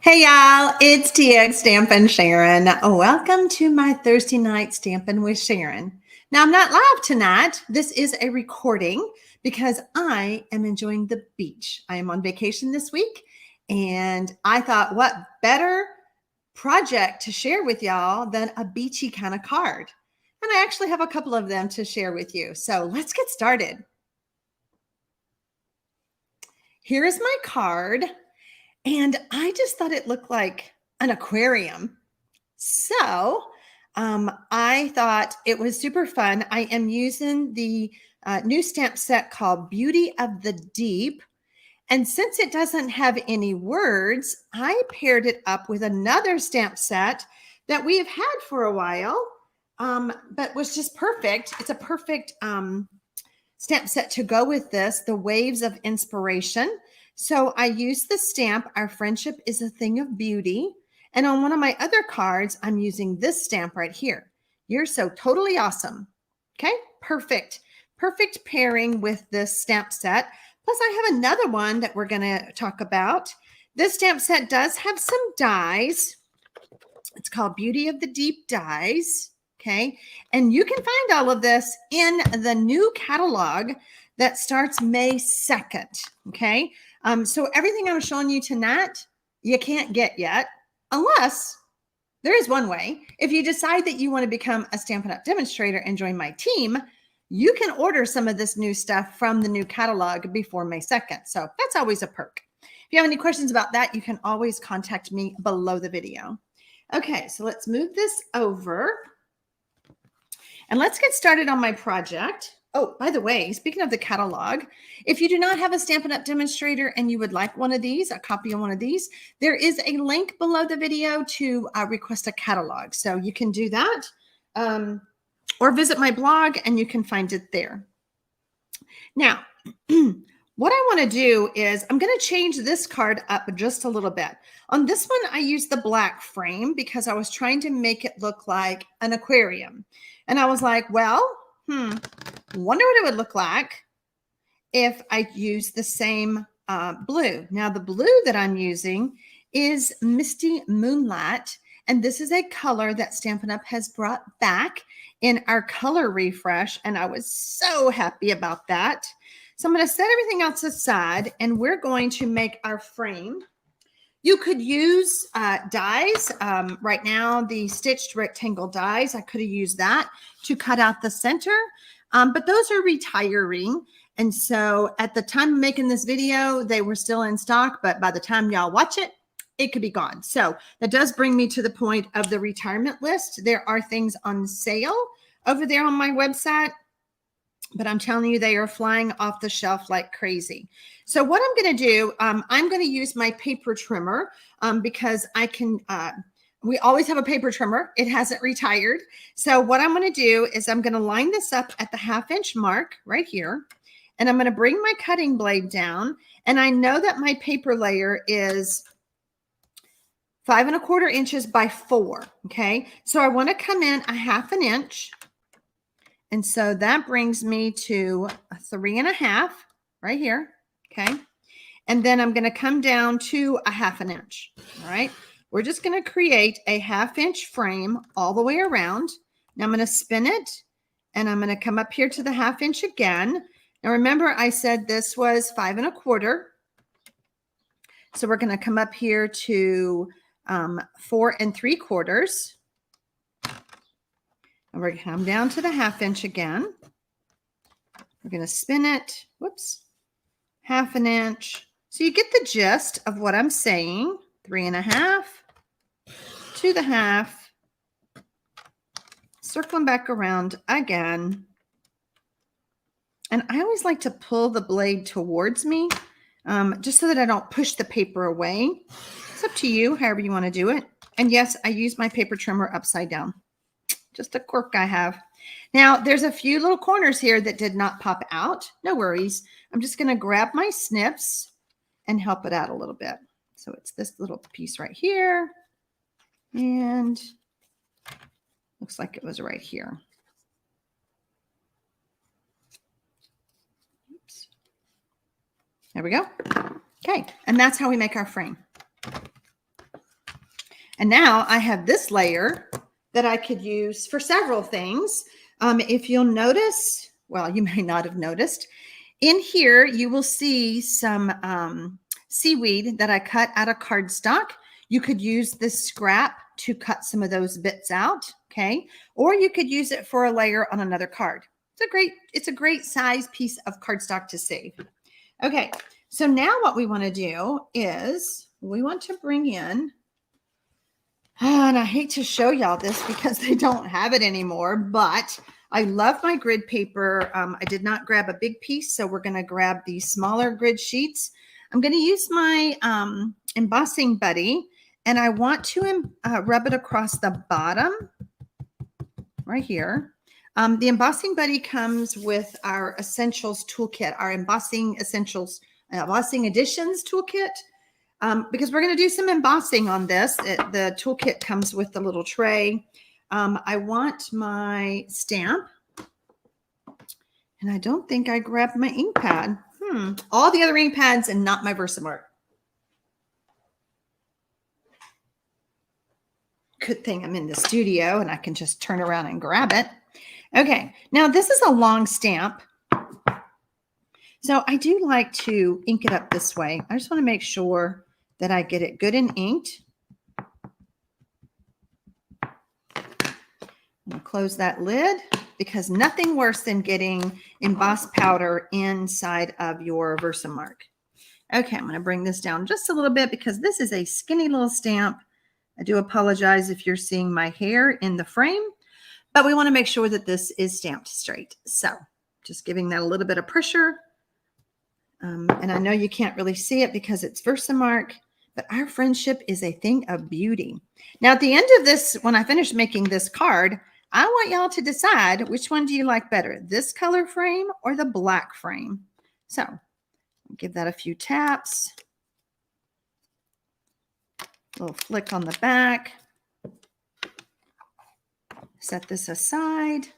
Hey y'all, it's TxStampin Sharon. Welcome to my Thursday night Stampin' with Sharon. Now I'm not live tonight. This is a recording because I am enjoying the beach. I am on vacation this week and I thought what better project to share with y'all than a beachy kind of card. And I actually have a couple of them to share with you. So let's get started. Here is my card. And I just thought it looked like an aquarium. So I thought it was super fun. I am using the new stamp set called Beauty of the Deep. And since it doesn't have any words, I paired it up with another stamp set that we have had for a while, but was just perfect. It's a perfect stamp set to go with this, the Waves of Inspiration. So I used the stamp, Our Friendship is a Thing of Beauty. And on one of my other cards, I'm using this stamp right here. You're so totally awesome. Okay, perfect. Perfect pairing with this stamp set. Plus I have another one that we're gonna talk about. This stamp set does have some dies. It's called Beauty of the Deep Dies. Okay, and you can find all of this in the new catalog that starts May 2nd. Okay, so everything I'm showing you tonight, you can't get yet, unless there is one way. If you decide that you want to become a Stampin' Up! Demonstrator and join my team, you can order some of this new stuff from the new catalog before May 2nd. So that's always a perk. If you have any questions about that, you can always contact me below the video. Okay, so let's move this over. And let's get started on my project. Oh, by the way, speaking of the catalog, if you do not have a Stampin' Up! Demonstrator and you would like one of these, a copy of one of these, there is a link below the video to request a catalog. So you can do that or visit my blog and you can find it there. Now, what I want to do is I'm going to change this card up just a little bit. On this one, I used the black frame because I was trying to make it look like an aquarium. And I was like, well, wonder what it would look like if I use the same blue. Now, the blue that I'm using is Misty Moonlight. And this is a color that Stampin' Up! Has brought back in our color refresh. And I was so happy about that. So I'm going to set everything else aside and we're going to make our frame. You could use dies. Right now, the stitched rectangle dies, I could have used that to cut out the center, but those are retiring. And so at the time of making this video, they were still in stock, but by the time y'all watch it, it could be gone. So that does bring me to the point of the retirement list. There are things on sale over there on my website, but I'm telling you, they are flying off the shelf like crazy. So what I'm going to do, I'm going to use my paper trimmer because I can, we always have a paper trimmer. It hasn't retired. So what I'm going to do is I'm going to line this up at the 1/2 inch mark right here. And I'm going to bring my cutting blade down. And I know that my paper layer is 5 1/4 inches by 4. Okay. So I want to come in a 1/2 inch. And so that brings me to a 3 1/2 right here. Okay. And then I'm going to come down to a 1/2 inch. All right. We're just going to create a 1/2 inch frame all the way around. Now I'm going to spin it and I'm going to come up here to the 1/2 inch again. Now remember I said this was 5 1/4. So we're going to come up here to 4 3/4. And we're going to come down to the 1/2 inch again. We're going to spin it. Whoops. 1/2 inch. So you get the gist of what I'm saying. 3 1/2 to the 1/2. Circling back around again. And I always like to pull the blade towards me just so that I don't push the paper away. It's up to you, however you want to do it. And yes, I use my paper trimmer upside down. Just a quirk I have. Now, there's a few little corners here that did not pop out. No worries. I'm just going to grab my snips and help it out a little bit. So it's this little piece right here. And looks like it was right here. Oops. There we go. Okay. And that's how we make our frame. And now I have this layer that I could use for several things. If you'll notice, well, you may not have noticed, in here you will see some seaweed that I cut out of cardstock. You could use this scrap to cut some of those bits out, okay? Or you could use it for a layer on another card. It's a great size piece of cardstock to save. Okay, so now what we want to do is we want to bring in, and I hate to show y'all this because they don't have it anymore, but I love my grid paper. I did not grab a big piece, so we're going to grab these smaller grid sheets. I'm going to use my embossing buddy, and I want to rub it across the bottom right here. The embossing buddy comes with our essentials toolkit, our embossing essentials, embossing additions toolkit, because we're going to do some embossing on this. The toolkit comes with the little tray. I want my stamp, and I don't think I grabbed my ink pad. All the other ink pads and not my Versamark. Good thing I'm in the studio and I can just turn around and grab it. Okay, now this is a long stamp. So I do like to ink it up this way. I just want to make sure that I get it good and inked. I'm going to close that lid because nothing worse than getting embossed powder inside of your Versamark. Okay, I'm going to bring this down just a little bit because this is a skinny little stamp. I do apologize if you're seeing my hair in the frame, but we want to make sure that this is stamped straight. So just giving that a little bit of pressure. And I know you can't really see it because it's Versamark, but our friendship is a thing of beauty. Now, at the end of this, when I finish making this card, I want y'all to decide which one do you like better, this color frame or the black frame. So give that a few taps. Little flick on the back. Set this aside.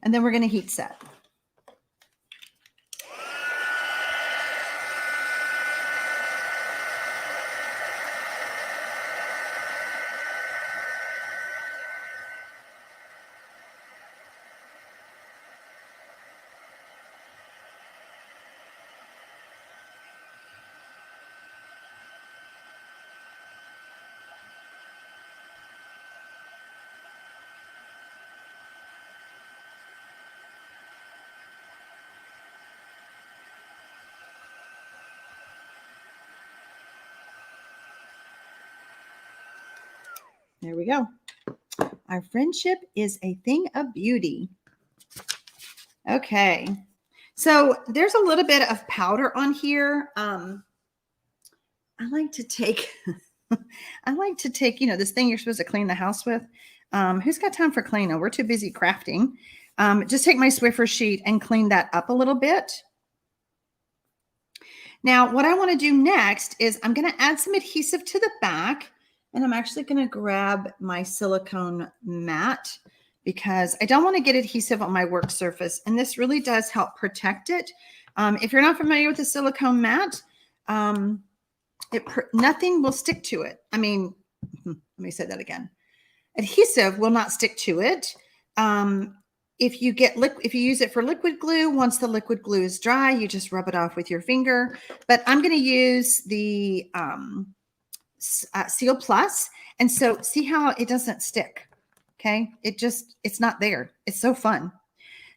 And then we're going to heat set. There we go. Our friendship is a thing of beauty. Okay. So there's a little bit of powder on here. I like to take, this thing you're supposed to clean the house with. Who's got time for cleaning? We're too busy crafting. Just take my Swiffer sheet and clean that up a little bit. Now, what I want to do next is I'm going to add some adhesive to the back. And I'm actually going to grab my silicone mat because I don't want to get adhesive on my work surface. And this really does help protect it. If you're not familiar with the silicone mat, nothing will stick to it. I mean, let me say that again. Adhesive will not stick to it. If you use it for liquid glue, once the liquid glue is dry, you just rub it off with your finger. But I'm going to use the Seal Plus. And so see how it doesn't stick. Okay. It's not there. It's so fun.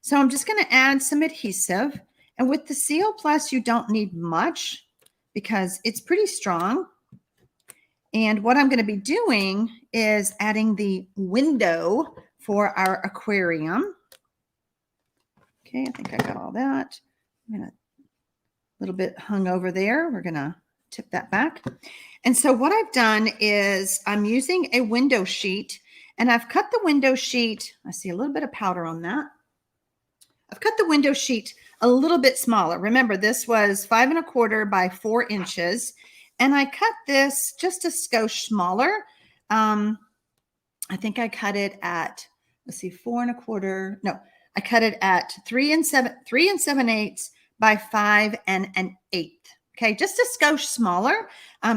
So I'm just going to add some adhesive, and with the Seal Plus, you don't need much because it's pretty strong. And what I'm going to be doing is adding the window for our aquarium. Okay. I think I got all that. I'm going to a little bit hung over there. We're going to tip that back. And so what I've done is I'm using a window sheet, and I've cut the window sheet. I see a little bit of powder on that. I've cut the window sheet a little bit smaller. Remember, this was 5 1/4 by 4 inches. And I cut this just a skosh smaller. I think I cut it at, let's see, 4 1/4. No, I cut it at 3 7/8 by 5 1/8. Okay, just a skosh smaller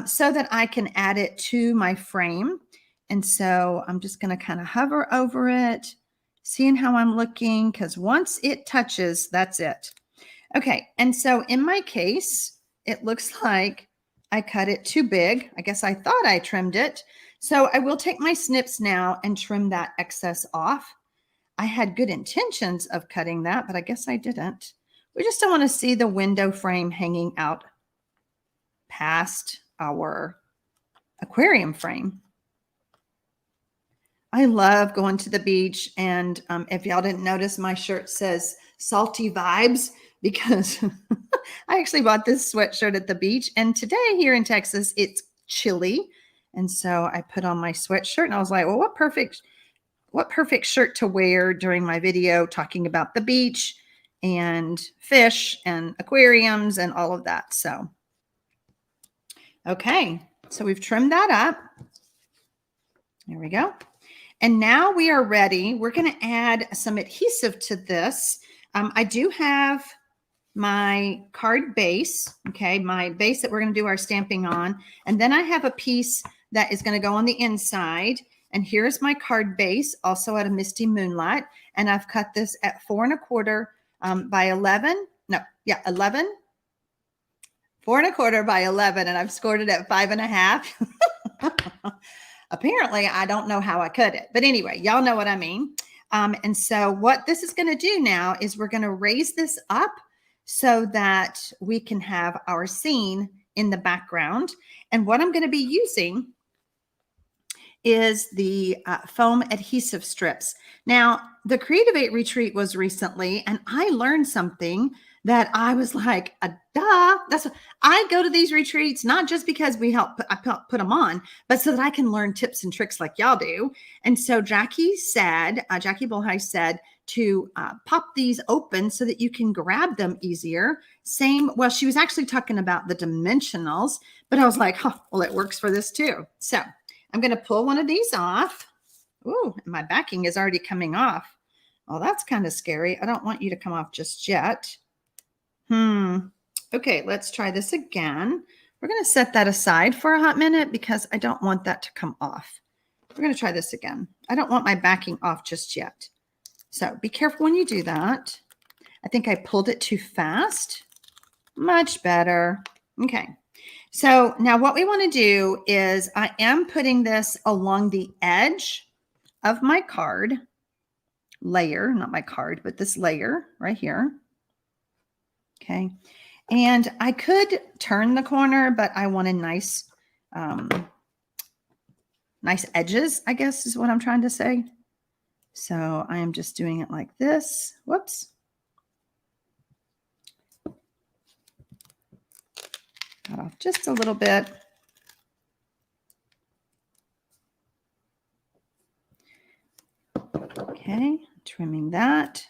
so that I can add it to my frame. And so I'm just going to kind of hover over it, seeing how I'm looking, because once it touches, that's it. Okay, and so in my case, it looks like I cut it too big. I guess I thought I trimmed it. So I will take my snips now and trim that excess off. I had good intentions of cutting that, but I guess I didn't. We just don't want to see the window frame hanging out past our aquarium frame. I love going to the beach. And if y'all didn't notice, my shirt says salty vibes because I actually bought this sweatshirt at the beach. And today here in Texas, it's chilly. And so I put on my sweatshirt and I was like, well, what perfect shirt to wear during my video talking about the beach and fish and aquariums and all of that. So, okay, so we've trimmed that up. There we go. And now we are ready. We're going to add some adhesive to this. I do have my card base, okay, my base that we're going to do our stamping on. And then I have a piece that is going to go on the inside. And here's my card base, also at a Misty Moonlight. And I've cut this at 4 1/4 by 11. No, yeah, 11. 4 1/4 by 11. And I've scored it at 5 1/2. Apparently, I don't know how I cut it. But anyway, y'all know what I mean. And so what this is going to do now is we're going to raise this up so that we can have our scene in the background. And what I'm going to be using is the foam adhesive strips. Now, the Creative 8 retreat was recently, and I learned something that I was like, duh. That's what, I go to these retreats, not just because I put them on, but so that I can learn tips and tricks like y'all do. And so Jackie Bullheis said to pop these open so that you can grab them easier. Well, she was actually talking about the dimensionals, but I was like, oh, well, it works for this too. So I'm going to pull one of these off. Ooh, my backing is already coming off. Well, that's kind of scary. I don't want you to come off just yet. Okay, let's try this again. We're going to set that aside for a hot minute because I don't want that to come off. We're going to try this again. I don't want my backing off just yet. So be careful when you do that. I think I pulled it too fast. Much better. Okay. So now what we want to do is I am putting this along the edge of my card layer, not my card, but this layer right here. Okay. And I could turn the corner, but I want a nice edges, I guess is what I'm trying to say. So I am just doing it like this. Whoops. Cut off just a little bit. Okay, trimming that.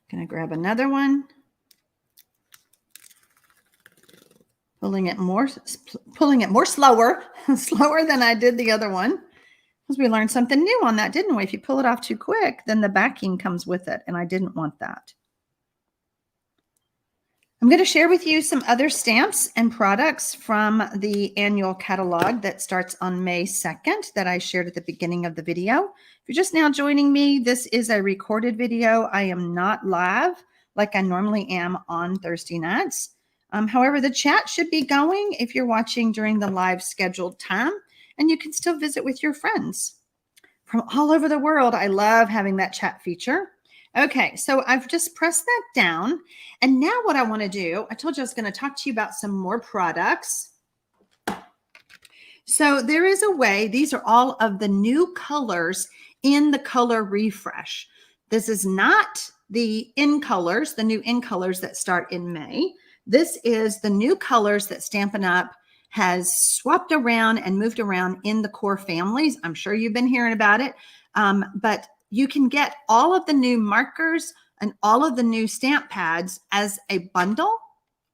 Gonna grab another one. Pulling it more slower, slower than I did the other one. Because we learned something new on that, didn't we? If you pull it off too quick, then the backing comes with it, and I didn't want that. I'm going to share with you some other stamps and products from the annual catalog that starts on May 2nd that I shared at the beginning of the video. If you're just now joining me, this is a recorded video. I am not live like I normally am on Thursday nights. However, the chat should be going if you're watching during the live scheduled time, and you can still visit with your friends from all over the world. I love having that chat feature. Okay, so I've just pressed that down. And now what I want to do, I told you I was going to talk to you about some more products. So there is a way, these are all of the new colors in the color refresh. This is not the in colors, the new in colors that start in May. This is the new colors that Stampin' Up! Has swapped around and moved around in the core families. I'm sure you've been hearing about it, but you can get all of the new markers and all of the new stamp pads as a bundle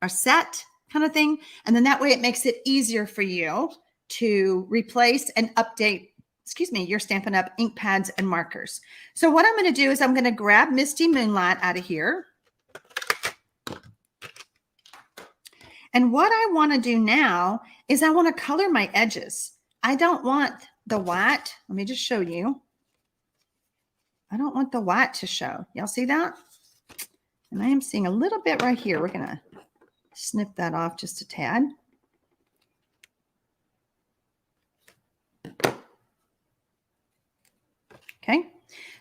or set kind of thing. And then that way it makes it easier for you to replace and update, your Stampin' Up! Ink pads and markers. So what I'm going to do is I'm going to grab Misty Moonlight out of here. And what I want to do now is I want to color my edges. I don't want the white. Let me just show you. I don't want the white to show. Y'all see that? And I am seeing a little bit right here. We're going to snip that off just a tad. Okay.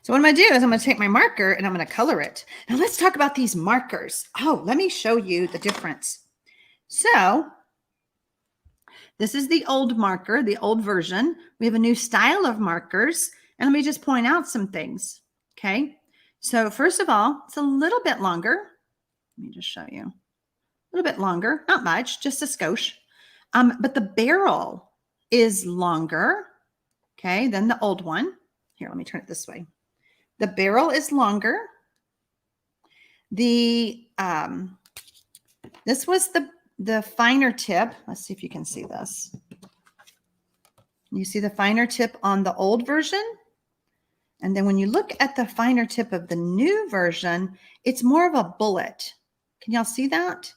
So what I'm going to do is I'm going to take my marker and I'm going to color it. Now let's talk about these markers. Oh, let me show you the difference. So this is the old marker, the old version. We have a new style of markers. And let me just point out some things. Okay. So first of all, it's a little bit longer. Let me just show you. A little bit longer, not much, just a skosh. But the barrel is longer, okay, than the old one. Here, let me turn it this way. The barrel is longer. The this was the finer tip. Let's see if you can see this. You see the finer tip on the old version? And then when you look at the finer tip of the new version, it's more of a bullet. Can y'all see that?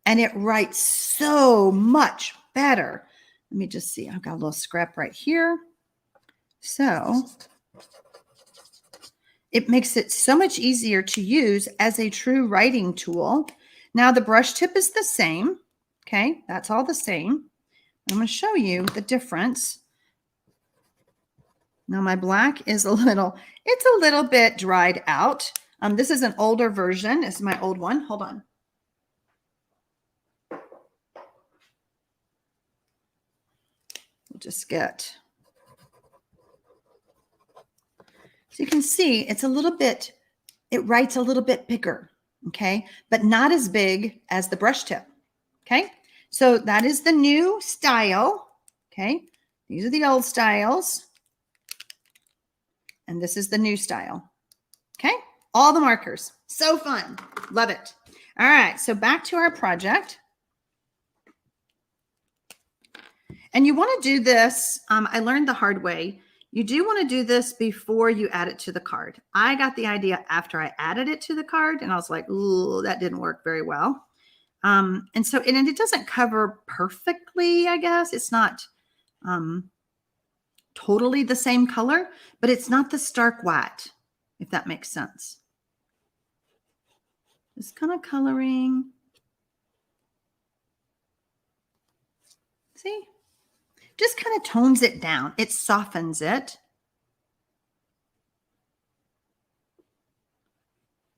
And it writes so much better. Let me just see. I've got a little scrap right here. So it makes it so much easier to use as a true writing tool. Now the brush tip is the same. Okay, that's all the same. I'm going to show you the difference. Now my black is it's a little bit dried out. This is an older version. This is my old one. Hold on. We'll just get, so you can see it's a little bit, it writes a little bit bigger, okay, but not as big as the brush tip, okay? So that is the new style, okay? These are the old styles. And this is the new style. Okay. All the markers. So fun. Love it. All right. So back to our project. And you want to do this. I learned the hard way. You do want to do this before you add it to the card. I got the idea after I added it to the card and I was like, ooh, that didn't work very well. And it doesn't cover perfectly, I guess. It's not, totally the same color, but it's not the stark white, if that makes sense. Just kind of coloring. See? Just kind of tones it down. It softens it.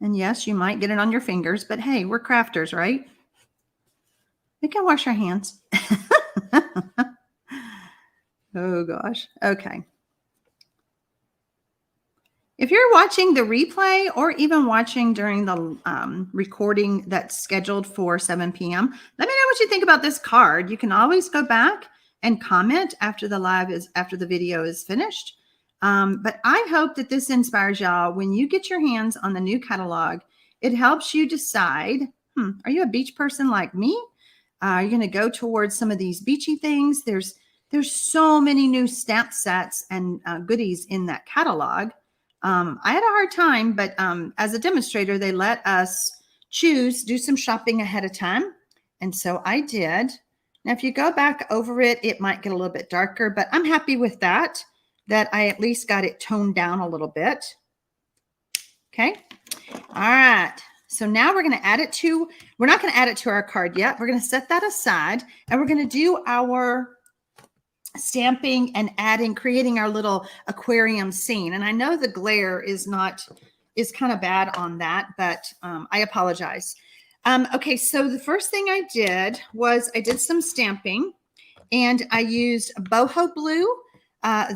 And yes, you might get it on your fingers, but hey, we're crafters, right? We can wash our hands. Oh gosh. Okay. If you're watching the replay or even watching during the recording that's scheduled for 7 p.m., let me know what you think about this card. You can always go back and comment after the video is finished. But I hope that this inspires y'all. When you get your hands on the new catalog, it helps you decide, are you a beach person like me? Are you going to go towards some of these beachy things? There's so many new stamp sets and goodies in that catalog. I had a hard time, but as a demonstrator, they let us do some shopping ahead of time. And so I did. Now, if you go back over it, it might get a little bit darker, but I'm happy with that I at least got it toned down a little bit. Okay. All right. So now we're going to add it to, we're not going to add it to our card yet. We're going to set that aside and we're going to do our stamping and creating our little aquarium scene. And I know the glare is kind of bad on that, but I apologize. Okay, so the first thing I did was I did some stamping and I used boho blue.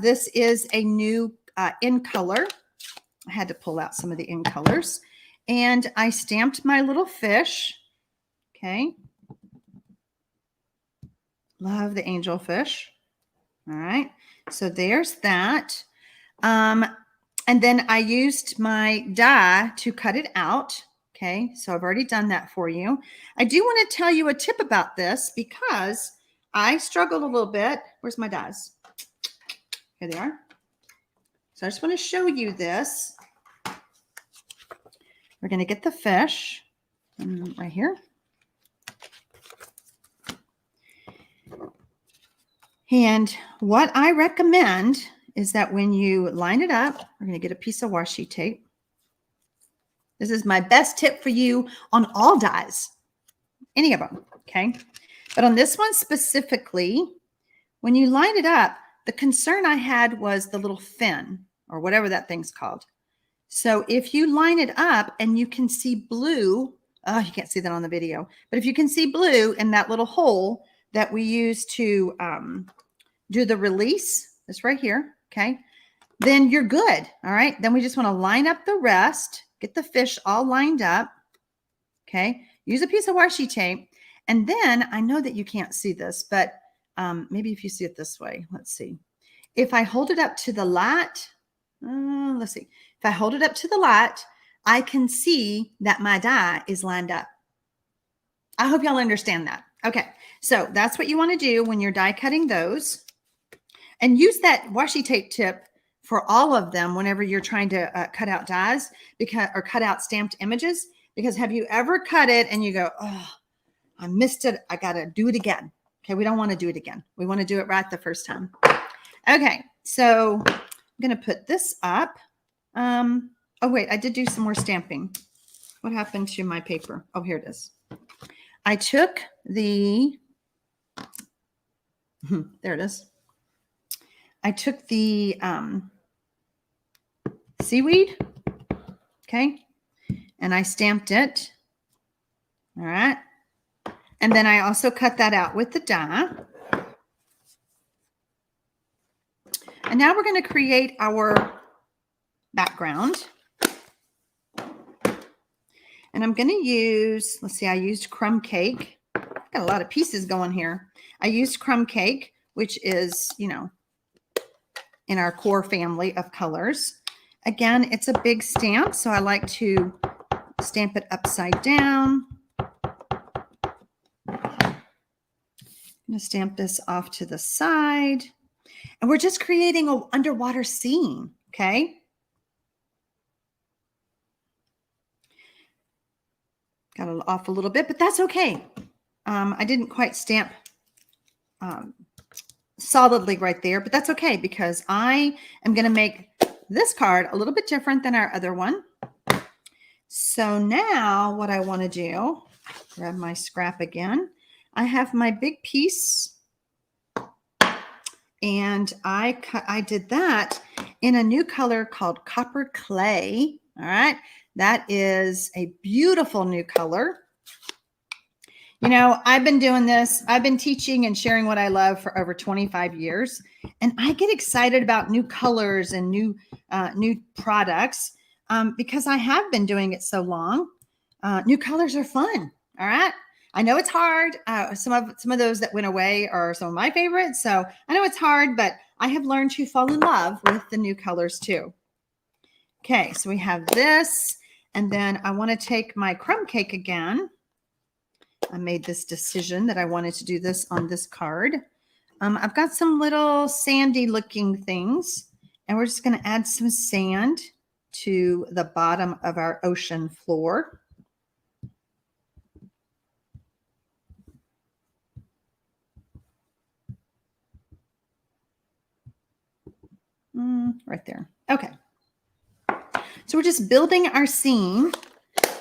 This is a new in color. I had to pull out some of the in colors and I stamped my little fish. Okay. Love the angel fish. All right, so there's that. And then I used my die to cut it out. Okay, so I've already done that for you. I do want to tell you a tip about this because I struggled a little bit. Where's my dies? Here they are. So I just want to show you this. We're going to get the fish right here. And what I recommend is that when you line it up, we're going to get a piece of washi tape. This is my best tip for you on all dies, any of them, okay? But on this one specifically, when you line it up, the concern I had was the little fin or whatever that thing's called. So if you line it up and you can see blue, oh, you can't see that on the video, but if you can see blue in that little hole that we use to do the release, this right here, okay, then you're good, all right? Then we just want to line up the rest, get the fish all lined up, okay? Use a piece of washi tape, and then I know that you can't see this, but maybe if you see it this way, let's see. If I hold it up to the light, let's see. If I hold it up to the light, I can see that my die is lined up. I hope y'all understand that. Okay, so that's what you want to do when you're die cutting those. And use that washi tape tip for all of them whenever you're trying to cut out dies or cut out stamped images. Because have you ever cut it and you go, oh, I missed it. I got to do it again. Okay, we don't want to do it again. We want to do it right the first time. Okay, so I'm going to put this up. Oh, wait, I did do some more stamping. What happened to my paper? Oh, here it is. I took the, there it is. I took the seaweed, okay, and I stamped it, all right, and then I also cut that out with the die. And now we're going to create our background. And I'm going to use, let's see, I used crumb cake. Got a lot of pieces going here. I used crumb cake, which is, you know, in our core family of colors. Again, it's a big stamp, so I like to stamp it upside down. I'm going to stamp this off to the side. And we're just creating an underwater scene, okay? Got it off a little bit, but that's okay. I didn't quite stamp solidly right there, but that's okay because I am going to make this card a little bit different than our other one. So now what I want to do, grab my scrap again. I have my big piece and I did that in a new color called Copper Clay. All right. That is a beautiful new color. You know, I've been doing this. I've been teaching and sharing what I love for over 25 years. And I get excited about new colors and new products because I have been doing it so long. New colors are fun. All right. I know it's hard. Some of those that went away are some of my favorites. So I know it's hard, but I have learned to fall in love with the new colors too. Okay, so we have this. And then I want to take my crumb cake again. I made this decision that I wanted to do this on this card. I've got some little sandy looking things, and we're just going to add some sand to the bottom of our ocean floor. Right there. Okay. So we're just building our scene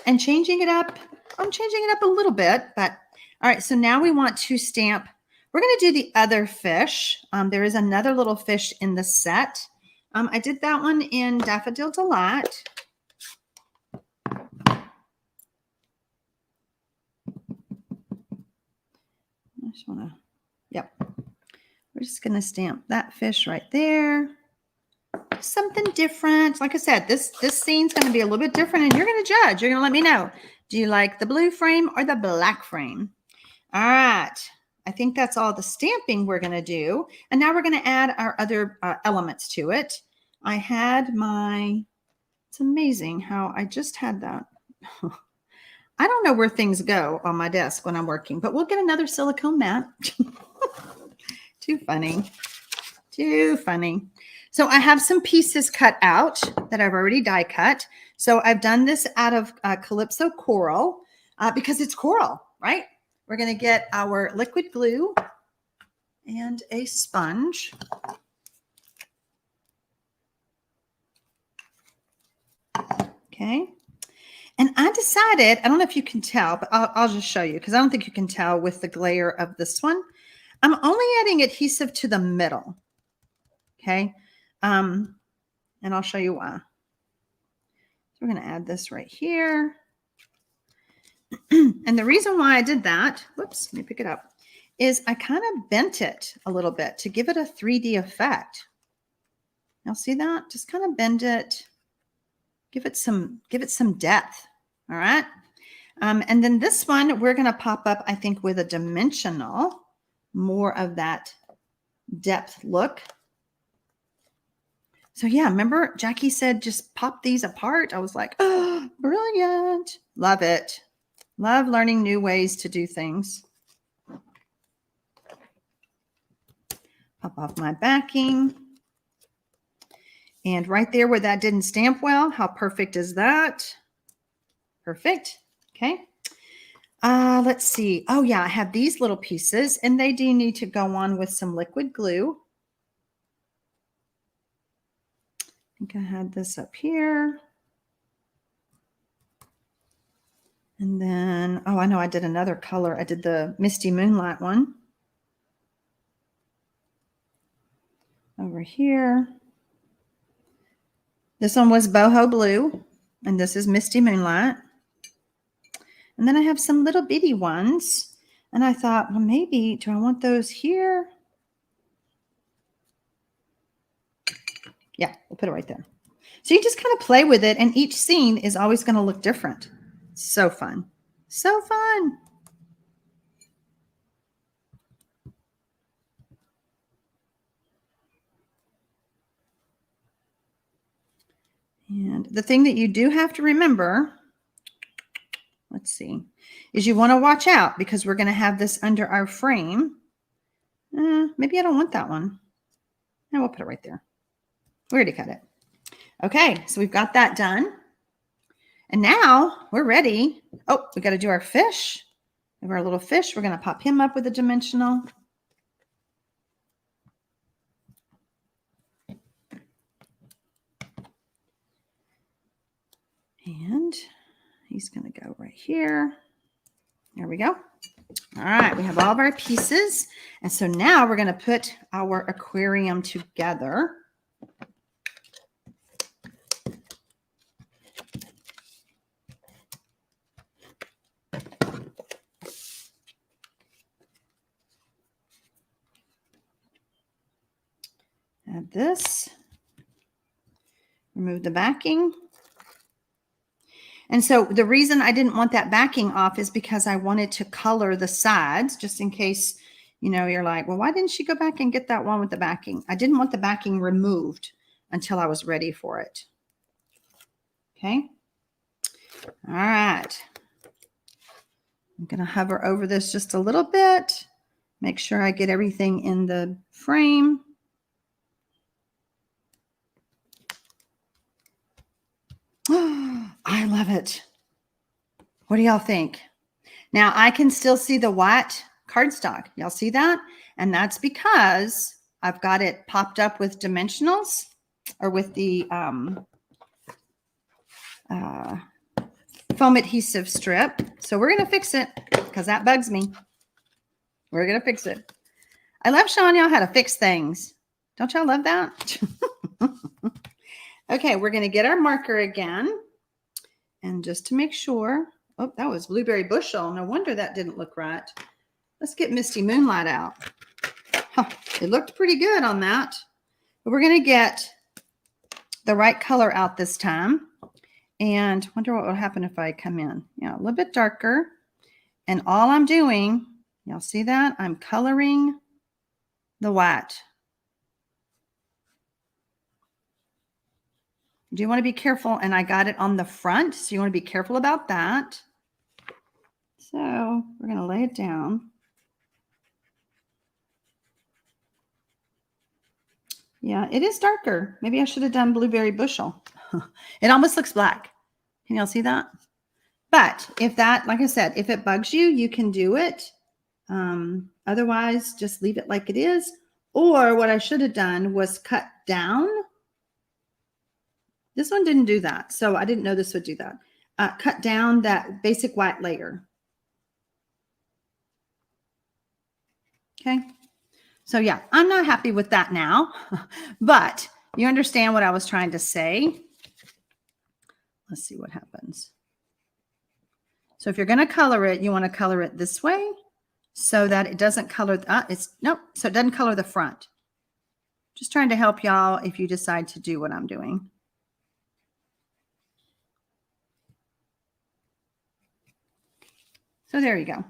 and changing it up. I'm changing it up a little bit, but all right. So now we want to stamp. We're going to do the other fish. There is another little fish in the set. I did that one in Daffodil Delight. I just want to, yep. We're just going to stamp that fish right there. Something different. Like I said, this scene's going to be a little bit different, and you're going to judge. You're going to let me know. Do you like the blue frame or the black frame? All right. I think that's all the stamping we're going to do. And now we're going to add our other elements to it. I had my, it's amazing how I just had that. I don't know where things go on my desk when I'm working, but we'll get another silicone mat. Too funny. Too funny. So I have some pieces cut out that I've already die cut. So I've done this out of Calypso Coral because it's coral, right? We're going to get our liquid glue. and a sponge. Okay. And I decided, I don't know if you can tell, but I'll just show you because I don't think you can tell with the glare of this one. I'm only adding adhesive to the middle. Okay. And I'll show you why. So we're going to add this right here. And the reason why I did that, whoops, let me pick it up, is I kind of bent it a little bit to give it a 3D effect. Y'all see that? Just kind of bend it, give it some depth. All right. And then this one, we're going to pop up, I think, with a dimensional, more of that depth look. So yeah, remember Jackie said, just pop these apart. I was like, oh, brilliant. Love it. Love learning new ways to do things. Pop off my backing. And right there where that didn't stamp well, how perfect is that? Perfect. Okay. Let's see. Oh yeah, I have these little pieces and they do need to go on with some liquid glue. I think I had this up here. And then, oh, I know I did another color. I did the Misty Moonlight one. Over here. This one was boho blue, and this is Misty Moonlight. And then I have some little bitty ones. And I thought, well, maybe, do I want those here? Yeah, we'll put it right there. So you just kind of play with it, and each scene is always going to look different. So fun. So fun. And the thing that you do have to remember, let's see, is you want to watch out because we're going to have this under our frame. Maybe I don't want that one. No, we'll put it right there. We already cut it. Okay, so we've got that done. And now we're ready. Oh, we got to do our fish. We have our little fish. We're going to pop him up with a dimensional. And he's going to go right here. There we go. All right, we have all of our pieces. And so now we're going to put our aquarium together. Add this, remove the backing. And so the reason I didn't want that backing off is because I wanted to color the sides just in case, you know, you're like, well, why didn't she go back and get that one with the backing? I didn't want the backing removed until I was ready for it. Okay. All right. I'm going to hover over this just a little bit. Make sure I get everything in the frame. I love it. What do y'all think? Now I can still see the white cardstock. Y'all see that? And that's because I've got it popped up with dimensionals or with the foam adhesive strip. So we're going to fix it because that bugs me. We're going to fix it. I love showing y'all how to fix things. Don't y'all love that? Okay, we're going to get our marker again. And just to make sure, oh, that was blueberry bushel. No wonder that didn't look right. Let's get Misty Moonlight out. Huh, it looked pretty good on that. But we're going to get the right color out this time. And wonder what will happen if I come in. Yeah, a little bit darker. And all I'm doing, y'all see that? I'm coloring the white. You do want to be careful, and I got it on the front, so you want to be careful about that. So we're going to lay it down. Yeah, it is darker. Maybe I should have done blueberry bushel. It almost looks black. Can y'all see that? But if that, like I said, if it bugs you, you can do it Otherwise, just leave it like it is. Or what I should have done was cut down. This one didn't do that, so I didn't know this would do that. Cut down that basic white layer. Okay. So yeah, I'm not happy with that now, but you understand what I was trying to say. Let's see what happens. So if you're going to color it, you want to color it this way so that it doesn't color, so it doesn't color the front. Just trying to help y'all if you decide to do what I'm doing. So there you go.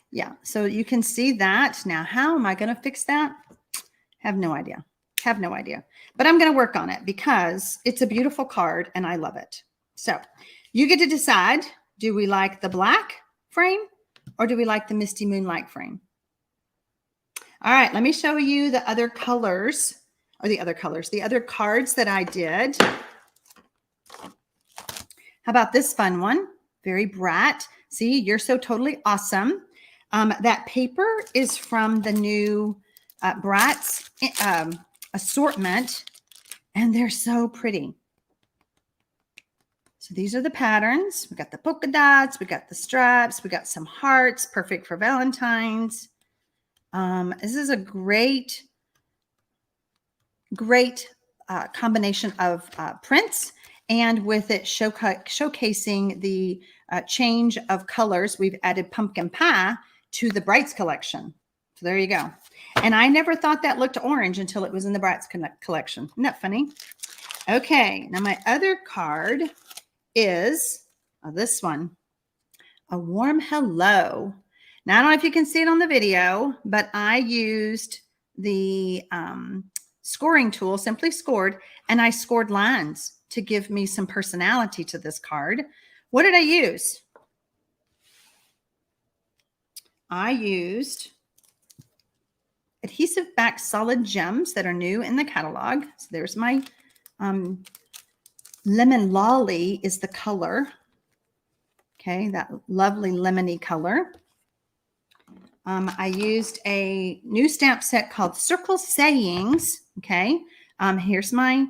Yeah, so you can see that. Now, how am I going to fix that? Have no idea. Have no idea. But I'm going to work on it because it's a beautiful card and I love it. So you get to decide, do we like the black frame or do we like the Misty Moonlight frame? All right, let me show you the other colors, or the other cards that I did. How about this fun one? Very brat. See, you're so totally awesome. That paper is from the new Bratz assortment, and they're so pretty. So these are the patterns. We got the polka dots, we got the stripes, we got some hearts, perfect for Valentine's. This is a great combination of prints, and with it showcasing the change of colors. We've added pumpkin pie to the Brights collection. So there you go. And I never thought that looked orange until it was in the Brights collection. Isn't that funny? Okay, now my other card is this one, A Warm Hello. Now, I don't know if you can see it on the video, but I used the scoring tool, Simply Scored, and I scored lines to give me some personality to this card. What did I use? I used adhesive back solid gems that are new in the catalog. So there's my Lemon Lolly is the color. Okay, that lovely lemony color. I used a new stamp set called Circle Sayings. Okay, here's my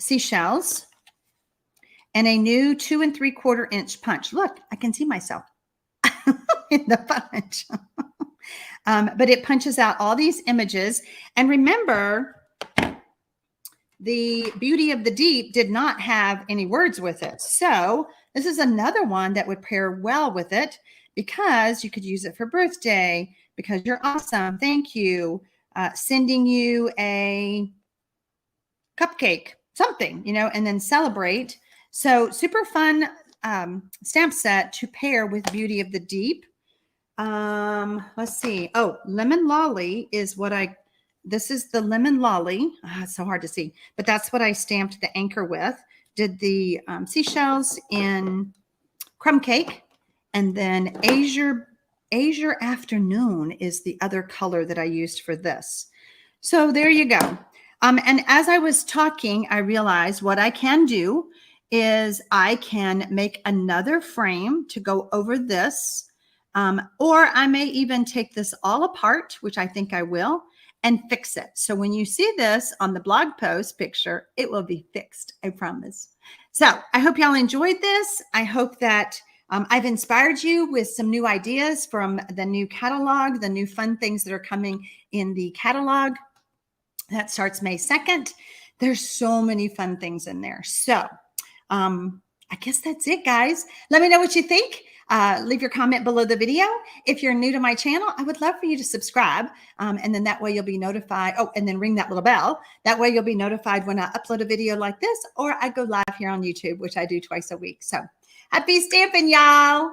seashells and a new 2 3/4 inch punch. Look, I can see myself in the punch. But it punches out all these images. And remember, the Beauty of the Deep did not have any words with it. So this is another one that would pair well with it because you could use it for birthday, because you're awesome. Thank you. Sending you a cupcake, something, you know, and then celebrate. So super fun stamp set to pair with Beauty of the Deep. Let's see. Oh, Lemon Lolly is what this is the Lemon Lolly. It's so hard to see, but that's what I stamped the anchor with. Did the seashells in Crumb Cake, and then Azure Afternoon is the other color that I used for this. So there you go. And as I was talking, I realized what I can do is I can make another frame to go over this. Or I may even take this all apart, which I think I will, and fix it. So when you see this on the blog post picture, it will be fixed, I promise. So I hope y'all enjoyed this. I hope that I've inspired you with some new ideas from the new catalog, the new fun things that are coming in the catalog. That starts May 2nd. There's so many fun things in there. So I guess that's it, guys. Let me know what you think. Leave your comment below the video. If you're new to my channel, I would love for you to subscribe. And then that way you'll be notified. Oh, and then ring that little bell. That way you'll be notified when I upload a video like this, or I go live here on YouTube, which I do twice a week. So happy stamping, y'all.